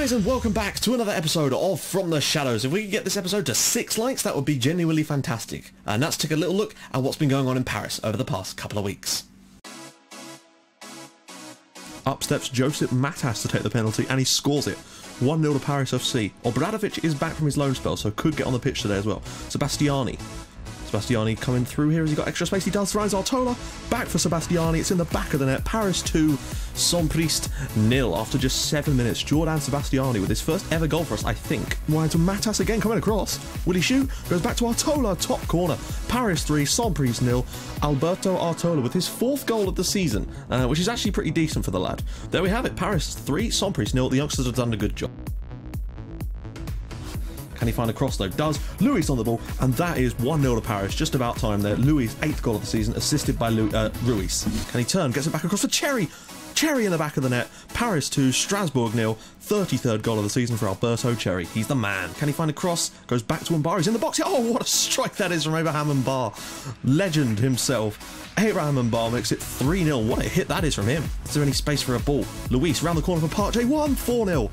guys, and welcome back to another episode of From the Shadows. If we could get this episode to 6 likes, that would be genuinely fantastic. And let's take a little look at what's been going on in Paris over the past couple of weeks. Up steps Josip Matas to take the penalty, and he scores it. 1-0 to Paris FC. Obradovic is back from his loan spell, so could get on the pitch today as well. Sebastiani coming through here. Has he got extra space? He does. Ryan Zartola back for Sebastiani. It's in the back of the net. Paris 2, Saint-Priest 0 after just 7 minutes. Jordan Sebastiani with his first ever goal for us, I think. Wide to Matas again, coming across. Will he shoot? Goes back to Artola, top corner. Paris 3, Saint-Priest 0. Alberto Artola with his 4th goal of the season, which is actually pretty decent for the lad. There we have it. Paris 3, Saint-Priest 0. The youngsters have done a good job. Can he find a cross though? Does. Luis on the ball, and that is 1-0 to Paris. Just about time there. Luis' 8th goal of the season, assisted by Ruiz. Can he turn? Gets it back across to Cherry. Cherry in the back of the net. Paris 2, Strasbourg 0. 33rd goal of the season for Alberto Cherry. He's the man. Can he find a cross? Goes back to Mbar. He's in the box. Oh, what a strike that is from Abraham Mbar. Legend himself. Abraham Mbar makes it 3-0. What a hit that is from him. Is there any space for a ball? Luis round the corner for Park J1. 4-0.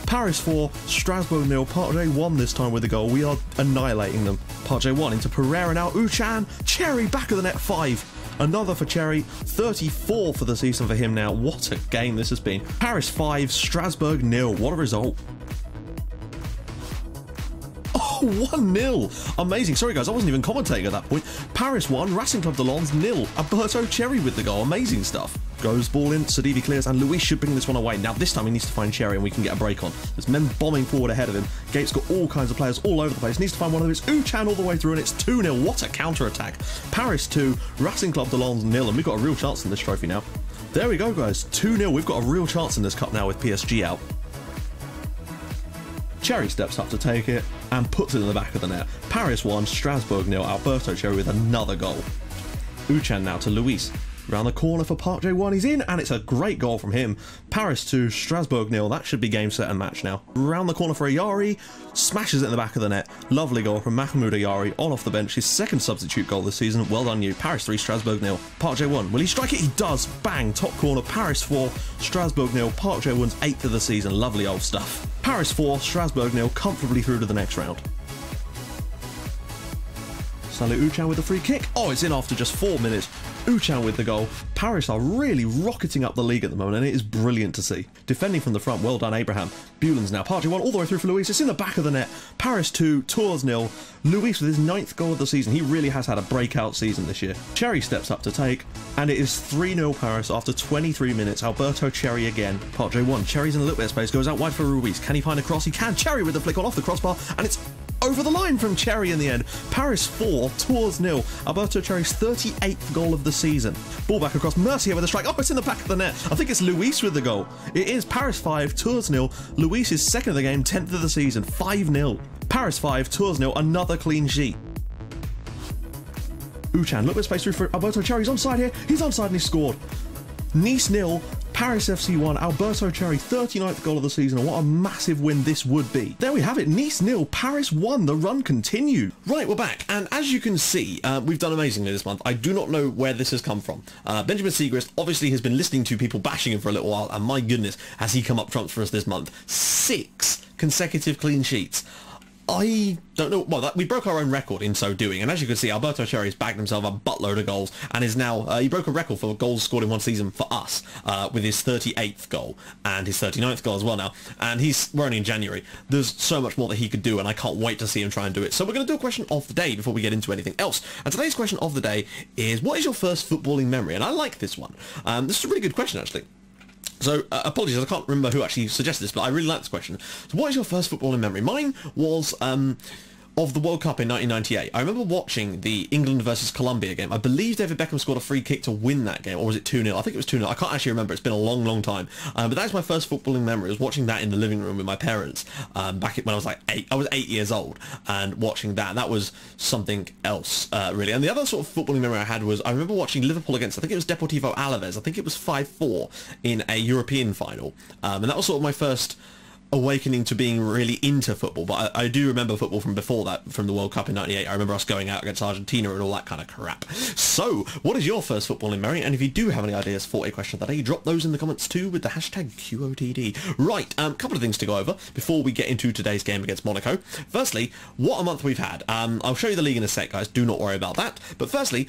Paris 4, Strasbourg 0, Park J1 this time with the goal. We are annihilating them. Park J1 into Pereira now. Uchan, Cherry back of the net 5. Another for Cherry, 34 for the season for him now. What a game this has been. Paris 5, Strasbourg 0. What a result. Oh, 1-0. Amazing. Sorry guys, I wasn't even commentating at that point. Paris 1, Racing Club de Lens 0. Alberto Cherry with the goal. Amazing stuff. Goes ball in, Sadivi clears, and Luis should bring this one away. Now this time he needs to find Cherry and we can get a break on. There's men bombing forward ahead of him. Gates got all kinds of players all over the place. Needs to find one of them. It's Uchan all the way through, and it's 2-0. What a counter-attack. Paris 2, Racing Club de Lens 0, and we've got a real chance in this trophy now. There we go guys, 2-0. We've got a real chance in this cup now with PSG out. Cherry steps up to take it and puts it in the back of the net. Paris 1, Strasbourg 0. Alberto Cherry with another goal. Uchan now to Luis. Round the corner for Park J1, he's in, and it's a great goal from him. Paris 2, Strasbourg 0. That should be game, set and match now. Round the corner for Ayari, smashes it in the back of the net. Lovely goal from Mahmoud Ayari on off the bench, his 2nd substitute goal this season. Well done you. Paris 3, Strasbourg 0. Park J1, will he strike it? He does. Bang, top corner. Paris 4, Strasbourg 0. Park J1's 8th of the season. Lovely old stuff. Paris 4, Strasbourg 0, comfortably through to the next round. Salih Uchan with the free kick. Oh, it's in after just 4 minutes. Uchan with the goal. Paris are really rocketing up the league at the moment, and it is brilliant to see. Defending from the front, well done Abraham. Buelen's now. Party 1 all the way through for Luis. It's in the back of the net. Paris 2, Tours 0. Luis with his 9th goal of the season. He really has had a breakout season this year. Cherry steps up to take, and it is 3-0 Paris after 23 minutes. Alberto Cherry again. Part J1. Cherry's in a little bit of space. Goes out wide for Ruiz. Can he find a cross? He can. Cherry with the flick on off the crossbar, and it's over the line from Cherry in the end. Paris 4, Tours 0. Alberto Cherry's 38th goal of the season. Ball back across. Mercier with a strike. Oh, it's in the back of the net. I think it's Luis with the goal. It is Paris 5, Tours 0. Luis is 2nd of the game, 10th of the season. 5-0. Paris 5, Tours 0. Another clean sheet. Uchan, little bit of space through for Alberto Cherry. He's onside here. He's onside and he scored. Nice 0. Paris FC 1, Alberto Cherry 39th goal of the season, and what a massive win this would be. There we have it, Nice 0, Paris 1, the run continued. Right, we're back, and as you can see, we've done amazingly this month. I do not know where this has come from. Benjamin Siegrist obviously has been listening to people bashing him for a little while, and my goodness, has he come up trumps for us this month. 6 consecutive clean sheets. I don't know. Well, we broke our own record in so doing, and as you can see, Alberto Cherry has bagged himself a buttload of goals and is now he broke a record for goals scored in one season for us with his 38th goal and his 39th goal as well now. And we're only in January. There's so much more that he could do, and I can't wait to see him try and do it. So we're going to do a question of the day before we get into anything else. And today's question of the day is, what is your first footballing memory? And I like this one. This is a really good question actually. So, apologies, I can't remember who actually suggested this, but I really like this question. So, what is your first footballing memory? Mine was of the World Cup in 1998. I remember watching the England versus Colombia game. I believe David Beckham scored a free kick to win that game, or was it 2-0? I think it was 2-0. I can't actually remember. It's been a long, long time. But that is my first footballing memory. I was watching that in the living room with my parents back when I was like 8. I was 8 years old, and watching that. That was something else, really. And the other sort of footballing memory I had was, I remember watching Liverpool against, I think it was Deportivo Alaves. I think it was 5-4 in a European final. And that was sort of my first awakening to being really into football, but I do remember football from before that, from the World Cup in '98. I remember us going out against Argentina and all that kind of crap. So, what is your first footballing memory? And if you do have any ideas for a question of the day, drop those in the comments too with the hashtag QOTD. Right, couple of things to go over before we get into today's game against Monaco. Firstly, what a month we've had. I'll show you the league in a sec, guys. Do not worry about that. But firstly,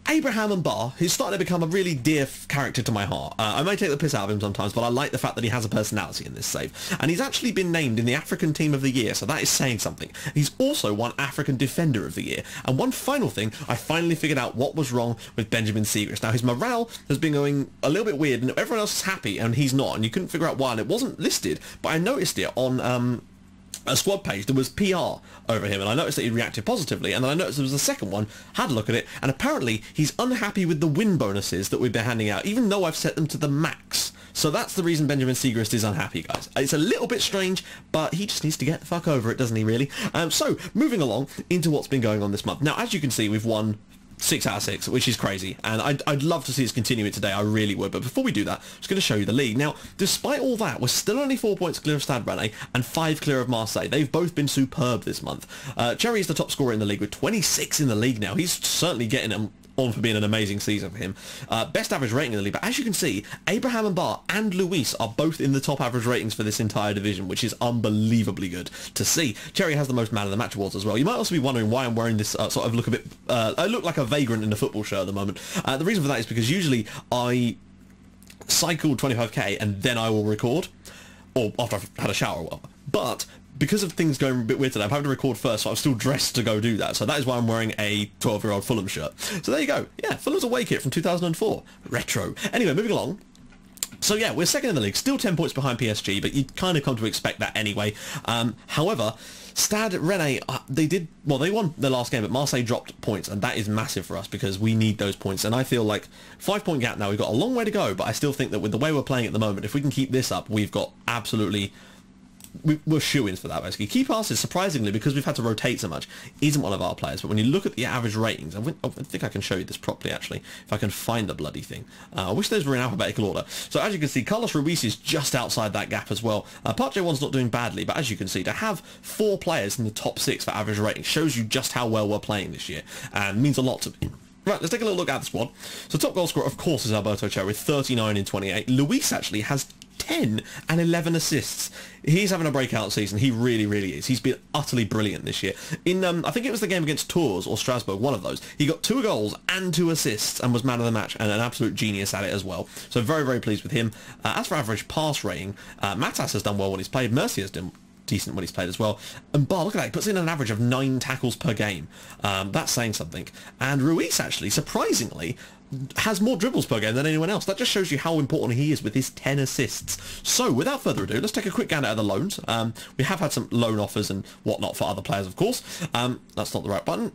Abraham Mbar, who's starting to become a really dear character to my heart. I may take the piss out of him sometimes, but I like the fact that he has a personality in this save. And he's actually been named in the African Team of the Year, so that is saying something. He's also won African Defender of the Year. And one final thing, I finally figured out what was wrong with Benjamin Segrist. Now, his morale has been going a little bit weird, and everyone else is happy, and he's not, and you couldn't figure out why, and it wasn't listed, but I noticed it on a squad page. There was PR over him, and I noticed that he reacted positively, and then I noticed there was a second one, had a look at it, and apparently he's unhappy with the win bonuses that we've been handing out, even though I've set them to the max. So that's the reason Benjamin Segrist is unhappy, guys. It's a little bit strange, but he just needs to get the fuck over it, doesn't he, really? So, moving along into what's been going on this month. Now, as you can see, we've won 6 out of 6, which is crazy, and I'd love to see us continue it today. I really would. But before we do that, I'm just going to show you the league. Now, despite all that, we're still only 4 points clear of Stade Rennais and 5 clear of Marseille. They've both been superb this month. Cherry is the top scorer in the league with 26 in the league now. He's certainly getting on for being an amazing season for him. Best average rating in the league, but as you can see, Abraham Mbar and Luis are both in the top average ratings for this entire division, which is unbelievably good to see. Cherry has the most man of the match awards as well. You might also be wondering why I'm wearing this sort of look a bit, I look like a vagrant in a football shirt at the moment. The reason for that is because usually I cycle 25k and then I will record, or after I've had a shower or whatever. But because of things going a bit weird today, I'm having to record first, so I'm still dressed to go do that. So that is why I'm wearing a 12-year-old Fulham shirt. So there you go. Yeah, Fulham's away kit from 2004. Retro. Anyway, moving along. So yeah, we're second in the league, still 10 points behind PSG, but you kind of come to expect that anyway. However, Stade Rennais, they won their last game, but Marseille dropped points, and that is massive for us because we need those points. And I feel like 5-point gap now, we've got a long way to go, but I still think that with the way we're playing at the moment, if we can keep this up, we've got absolutely... we're shoo-ins for that, basically. Key passes, surprisingly, because we've had to rotate so much, isn't one of our players. But when you look at the average ratings, I think I can show you this properly, actually, if I can find the bloody thing. I wish those were in alphabetical order. So as you can see, Carlos Ruiz is just outside that gap as well. Part J1's not doing badly, but as you can see, to have 4 players in the top 6 for average rating shows you just how well we're playing this year, and means a lot to me. Right, let's take a little look at the squad. So top goal scorer, of course, is Alberto Cherry with 39 in 28. Luis actually has 10 and 11 assists. He's having a breakout season. He really, really is. He's been utterly brilliant this year. In, I think it was the game against Tours or Strasbourg, one of those. He got 2 goals and 2 assists and was man of the match and an absolute genius at it as well. So very, very pleased with him. As for average pass rating, Matas has done well when he's played. Mercier has done decent when he's played as well. And Bar, look at that, he puts in an average of 9 tackles per game. That's saying something. And Ruiz, actually, surprisingly, has more dribbles per game than anyone else. That just shows you how important he is with his 10 assists. So, without further ado, let's take a quick gander at the loans. We have had some loan offers and whatnot for other players, of course. That's not the right button.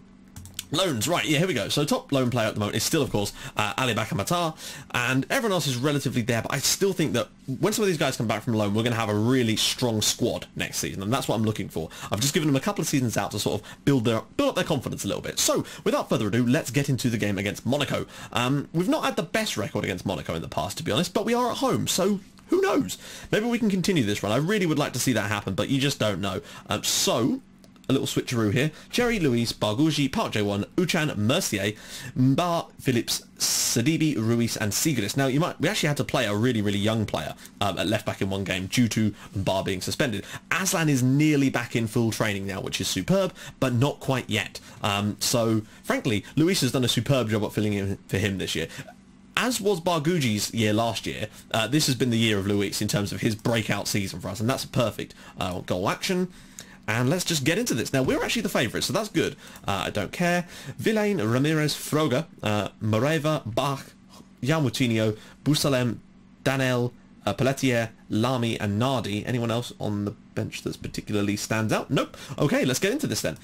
Loans, right, yeah, here we go. So top loan player at the moment is still, of course, Ali Bakamatar, and everyone else is relatively there, but I still think that when some of these guys come back from loan, we're going to have a really strong squad next season, and that's what I'm looking for. I've just given them a couple of seasons out to sort of build up their confidence a little bit. So, without further ado, let's get into the game against Monaco. We've not had the best record against Monaco in the past, to be honest, but we are at home, so who knows? Maybe we can continue this run. I really would like to see that happen, but you just don't know. So, a little switcheroo here. Cherry, Luis, Bargugi, Park J1, Uchan, Mercier, Mbar, Phillips, Sidibe, Ruiz and Segrist. Now, we actually had to play a really, really young player at left back in one game due to Mbar being suspended. Aslan is nearly back in full training now, which is superb, but not quite yet. So, frankly, Luis has done a superb job at filling in for him this year. As was Bargugi's year last year, this has been the year of Luis in terms of his breakout season for us, and that's perfect. Goal action. And let's just get into this. Now, we're actually the favourites, so that's good. I don't care. Villain, Ramirez, Froga, Moreva, Bach, Yamutinho, Busalem, Danel, Pelletier, Lamy, and Nardi. Anyone else on the bench that's particularly stands out? Nope. Okay, let's get into this then.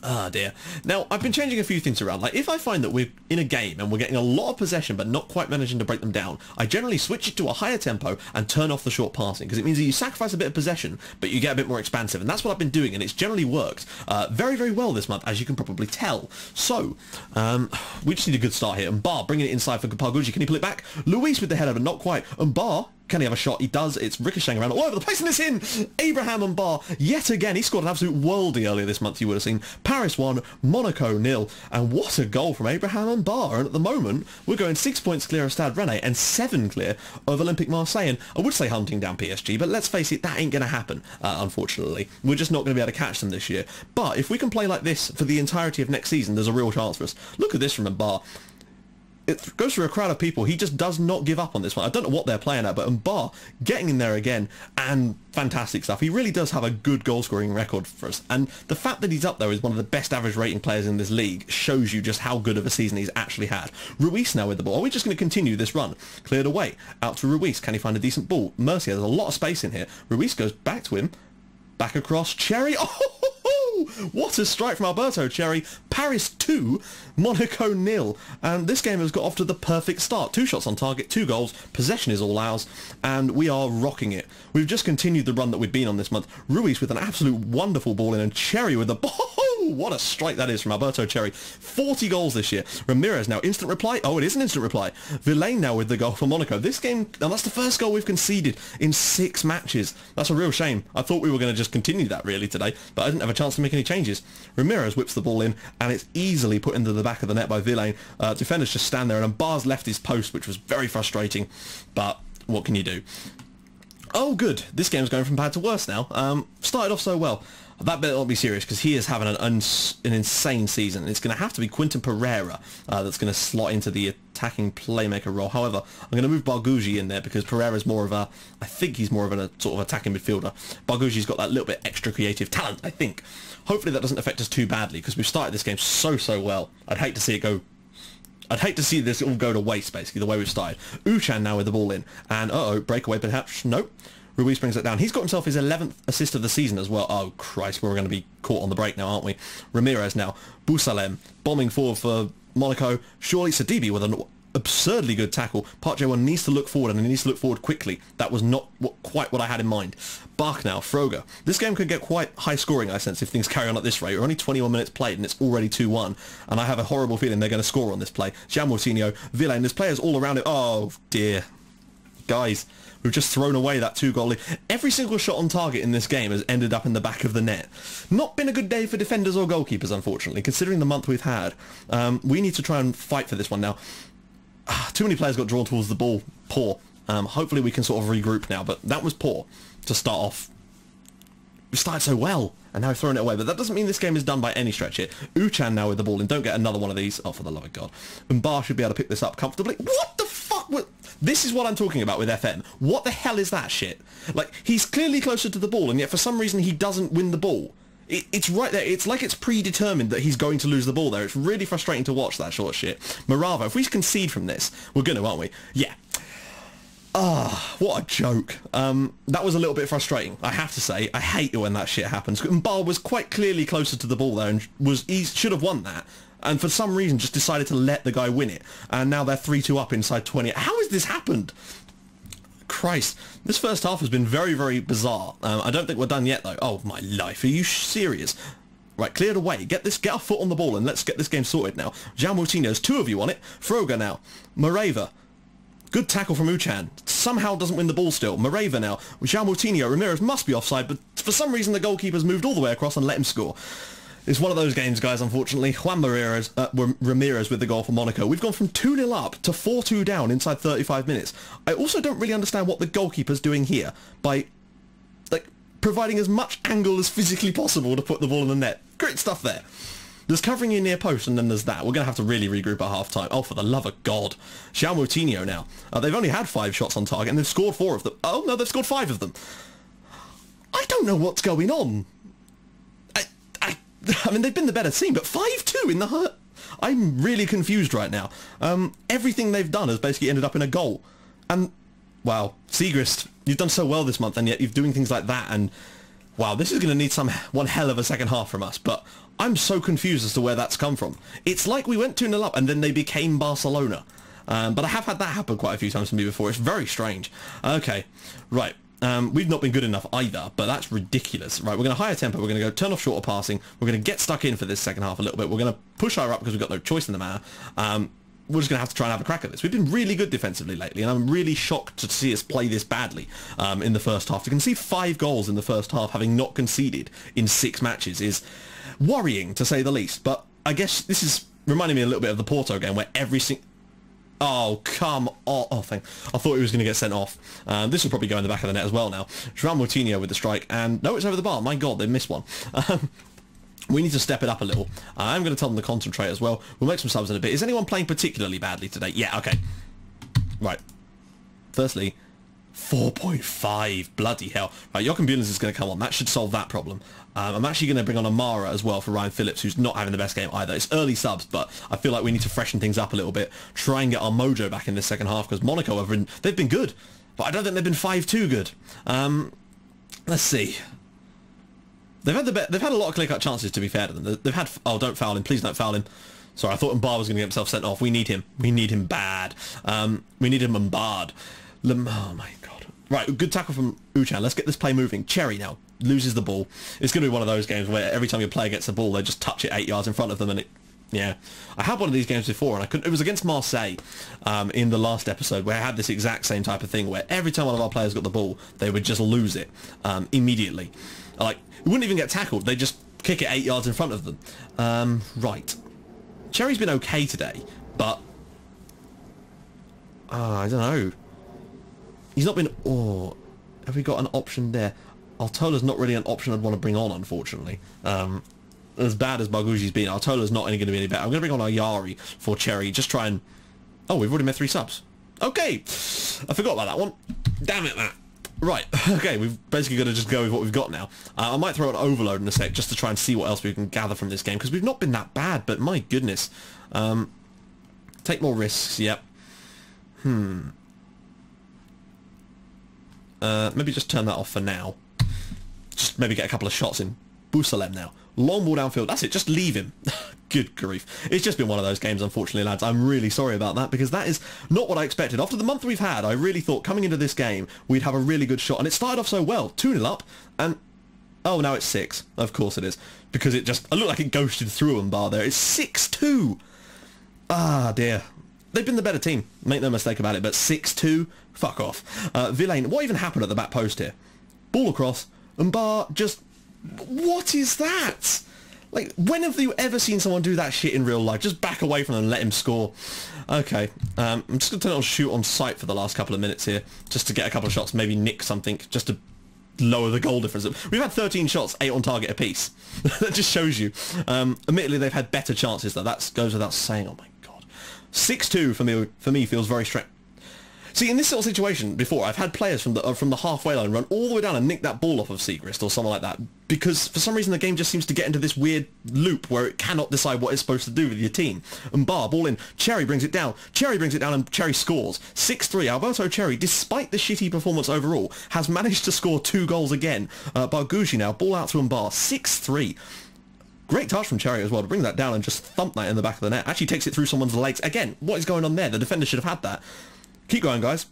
Ah, dear. Now, I've been changing a few things around. Like, if I find that we're in a game and we're getting a lot of possession but not quite managing to break them down, I generally switch it to a higher tempo and turn off the short passing, because it means that you sacrifice a bit of possession, but you get a bit more expansive. And that's what I've been doing, and it's generally worked very, very well this month, as you can probably tell. So, we just need a good start here. And Bar bringing it inside for Pargugi. Can he pull it back? Luis with the header, but not quite. And Bar Can he have a shot? He does. It's ricocheting around all over the place, and it's in! Abraham and Bar, yet again. He scored an absolute worldie earlier this month, you would have seen. Paris 1, Monaco 0, and what a goal from Abraham and Bar. And at the moment, we're going 6 points clear of Stade Rennais and 7 clear of Olympique Marseille. And I would say hunting down PSG, but let's face it, that ain't going to happen, unfortunately. We're just not going to be able to catch them this year. But if we can play like this for the entirety of next season, there's a real chance for us. Look at this from Mbar. It goes through a crowd of people. He just does not give up on this one. I don't know what they're playing at, but Mbar getting in there again, and fantastic stuff. He really does have a good goal-scoring record for us, and the fact that he's up there as one of the best average rating players in this league shows you just how good of a season he's actually had. Ruiz now with the ball. Are we just going to continue this run? Cleared away. Out to Ruiz. Can he find a decent ball? Mercier, there's a lot of space in here. Ruiz goes back to him. Back across. Cherry. Oh! What a strike from Alberto Cherry. Paris 2, Monaco 0. And this game has got off to the perfect start. 2 shots on target, 2 goals, possession is all ours, and we are rocking it. We've just continued the run that we've been on this month. Ruiz with an absolute wonderful ball in, and Cherry with the ball. What a strike that is from Alberto Cherry. 40 goals this year. Ramirez now, instant reply. Oh, it is an instant reply. Villain now with the goal for Monaco. This game, and that's the first goal we've conceded in 6 matches. That's a real shame. I thought we were going to just continue that really today, but I didn't have a chance to make any changes. Ramirez whips the ball in, and it's easily put into the back of the net by Villain. Defenders just stand there, and Bar's left his post, which was very frustrating, but what can you do? Oh, good. This game's going from bad to worse now. Started off so well. That better not be serious, because he is having an insane season. It's going to have to be Quinton Pereira that's going to slot into the attacking playmaker role. However, I'm going to move Bargugi in there because Pereira's more of a... I think he's more of a sort of attacking midfielder. Bargugi's got that little bit extra creative talent, I think. Hopefully that doesn't affect us too badly, because we've started this game so well. I'd hate to see it go... I'd hate to see this all go to waste, basically, the way we've started. Uchan now with the ball in. And, uh-oh, breakaway perhaps? Nope. Ruiz brings it down. He's got himself his 11th assist of the season as well. Oh, Christ, we're going to be caught on the break now, aren't we? Ramirez now. Boussalem bombing forward for Monaco. Surely Sadibi with an absurdly good tackle. Park Jae-won needs to look forward, and he needs to look forward quickly. That was not quite what I had in mind. Bach now. Froger. This game could get quite high scoring, I sense, if things carry on at this rate. We're only 21 minutes played, and it's already 2-1. And I have a horrible feeling they're going to score on this play. Jean Moutinho, Villain. There's players all around it. Oh, dear. Guys, we've just thrown away that 2-goal lead. Every single shot on target in this game has ended up in the back of the net. Not been a good day for defenders or goalkeepers, unfortunately, considering the month we've had. We need to try and fight for this one now. Too many players got drawn towards the ball. Poor. Hopefully we can sort of regroup now, but that was poor to start off. We started so well, and now we've thrown it away, but that doesn't mean this game is done by any stretch here. Uchan now with the ball, and don't get another one of these. Oh, for the love of God. Mbar should be able to pick this up comfortably. What the fuck? This is what I'm talking about with FM. What the hell is that shit? Like, he's clearly closer to the ball, and yet for some reason he doesn't win the ball. It's right there. It's like it's predetermined that he's going to lose the ball there. It's really frustrating to watch that sort of shit. Morava, if we concede from this, we're going to, aren't we? Yeah. Ah, what a joke. That was a little bit frustrating, I have to say. I hate it when that shit happens. Mbal was quite clearly closer to the ball there, and he should have won that. And for some reason just decided to let the guy win it. And now they're 3-2 up inside 20. How has this happened? Christ, this first half has been very bizarre. I don't think we're done yet, though. Oh, my life. Are you serious? Right, cleared away. Get our foot on the ball, and let's get this game sorted now. Jean Moutinho's 2 of you on it. Froger now. Morava. Good tackle from Uchan. Somehow doesn't win the ball still. Morava now. Jean Moutinho. Ramirez must be offside, but for some reason the goalkeeper's moved all the way across and let him score. It's one of those games, guys, unfortunately. Juan Ramirez with the goal for Monaco. We've gone from 2-0 up to 4-2 down inside 35 minutes. I also don't really understand what the goalkeeper's doing here by, like, providing as much angle as physically possible to put the ball in the net. Great stuff there. There's covering your near post, and then there's that. We're going to have to really regroup at half-time. Oh, for the love of God. Jean Moutinho now. They've only had 5 shots on target, and they've scored 4 of them. Oh, no, they've scored 5 of them. I don't know what's going on. I mean, they've been the better team, but 5-2 in the hurt. I'm really confused right now. Everything they've done has basically ended up in a goal. And, wow, Segrist, you've done so well this month, and yet you're doing things like that, and, wow, this is going to need one hell of a second half from us, but I'm so confused as to where that's come from. It's like we went 2-0 up, and then they became Barcelona. But I have had that happen quite a few times to me before. It's very strange. Okay, right. We've not been good enough either, but that's ridiculous. Right, we're going to higher tempo. We're going to go turn off shorter passing. We're going to get stuck in for this second half a little bit. We're going to push her up because we've got no choice in the matter. we're just going to have to try and have a crack at this. We've been really good defensively lately, and I'm really shocked to see us play this badly in the first half. To concede 5 goals in the first half, having not conceded in 6 matches, is worrying, to say the least. But I guess this is reminding me a little bit of the Porto game, where every single... Oh, come on. Oh, I thought he was going to get sent off. This will probably go in the back of the net as well now. João Moutinho with the strike, and no, it's over the bar. My God, they missed one. We need to step it up a little. I'm going to tell them to concentrate as well. We'll make some subs in a bit. Is anyone playing particularly badly today? Yeah, okay. Right. Firstly, 4.5. Bloody hell. Right, Joachim Bühlens is going to come on. That should solve that problem. I'm actually going to bring on Amara as well for Ryan Phillips, who's not having the best game either. It's early subs, but I feel like we need to freshen things up a little bit. Try and get our mojo back in this second half, because Monaco, they've been good. But I don't think they've been 5-2 good. Let's see. They've had a lot of clear-cut chances, to be fair to them. They've had... Oh, don't foul him. Please don't foul him. Sorry, I thought Mbar was going to get himself sent off. We need him. We need him bad. We need him Mbarred. Oh, my God. Right, good tackle from Uchan. Let's get this play moving. Cherry now loses the ball. It's going to be one of those games where every time your player gets the ball, they just touch it 8 yards in front of them, and it... Yeah. I had one of these games before, and I couldn't... It was against Marseille in the last episode, where I had this exact same type of thing, where every time one of our players got the ball, they would just lose it immediately. Like, it wouldn't even get tackled. They just kick it 8 yards in front of them. Right. Cherry's been okay today, but... I don't know. He's not been... Oh, have we got an option there? Altola's not really an option I'd want to bring on, unfortunately. As bad as Bargugi's been, Altola's not going to be any better. I'm going to bring on Ayari for Cherry. Just try and... Oh, we've already made 3 subs. Okay. I forgot about that one. Damn it, Matt. Right. Okay, we've basically got to just go with what we've got now. I might throw an overload in a sec just to try and see what else we can gather from this game, because we've not been that bad, but my goodness. Take more risks, yep. Maybe just turn that off for now. Just maybe get a couple of shots in. Bousalem now. Long ball downfield. That's it. Just leave him. Good grief. It's just been one of those games, unfortunately, lads. I'm really sorry about that, because that is not what I expected. After the month we've had, I really thought coming into this game, we'd have a really good shot. And it started off so well. 2-0 up. And... Oh, now it's 6. Of course it is. Because it just... I looked like it ghosted through and bar there. It's 6-2. Ah, dear. They've been the better team. Make no mistake about it. But 6-2? Fuck off. Villain, what even happened at the back post here? Ball across. And Bar just... What is that? Like, when have you ever seen someone do that shit in real life? Just back away from them and let him score. Okay. I'm just going to turn on shoot on sight for the last couple of minutes here. Just to get a couple of shots. Maybe nick something. Just to lower the goal difference. We've had 13 shots, 8 on target apiece. That just shows you. Admittedly, they've had better chances, though. That goes without saying. Oh, my God. 6-2 for me feels very strange. See, in this sort of situation before, I've had players from the halfway line run all the way down and nick that ball off of Segrist or someone like that, because for some reason the game just seems to get into this weird loop where it cannot decide what it's supposed to do with your team. And Bar, ball in, Cherry brings it down, and Cherry scores. 6-3, Alberto Cherry, despite the shitty performance overall, has managed to score 2 goals again. Bargugi now, ball out to Mbar, 6-3. Great touch from Cherry as well to bring that down and just thump that in the back of the net. Actually takes it through someone's legs. Again, what is going on there? The defender should have had that. Keep going, guys.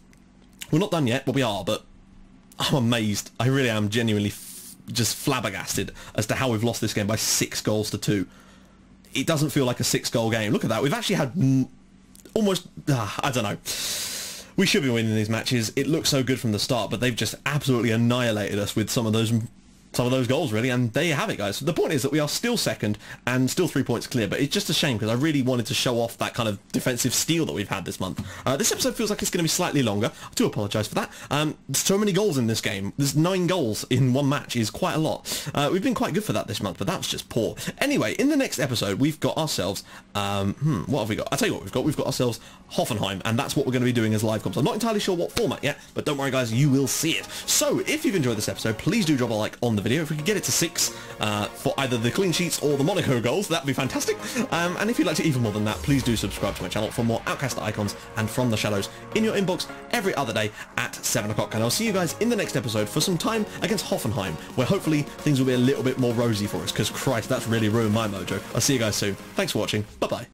We're not done yet. Well, we are, but I'm amazed. I really am genuinely just flabbergasted as to how we've lost this game by 6-2. It doesn't feel like a 6-goal game. Look at that. We've actually had almost... I don't know. We should be winning these matches. It looks so good from the start, but they've just absolutely annihilated us with some of those goals, really, and there you have it, guys. The point is that we are still second and still 3 points clear, but it's just a shame because I really wanted to show off that kind of defensive steel that we've had this month. This episode feels like it's going to be slightly longer. I do apologise for that. So many goals in this game. There's 9 goals in one match is quite a lot. We've been quite good for that this month, but that's just poor. Anyway, in the next episode, we've got ourselves... what have we got? I'll tell you what we've got. We've got ourselves Hoffenheim, and that's what we're going to be doing as live comps. I'm not entirely sure what format yet, but don't worry, guys, you will see it. So, if you've enjoyed this episode, please do drop a like on the video. If we could get it to 6 for either the clean sheets or the Monaco goals, that'd be fantastic. And if you'd like to even more than that, please do subscribe to my channel for more Outcast icons and From the Shadows in your inbox every other day at 7 o'clock. And I'll see you guys in the next episode for some time against Hoffenheim, where hopefully things will be a little bit more rosy for us, because Christ, that's really ruined my mojo. I'll see you guys soon. Thanks for watching. Bye-bye.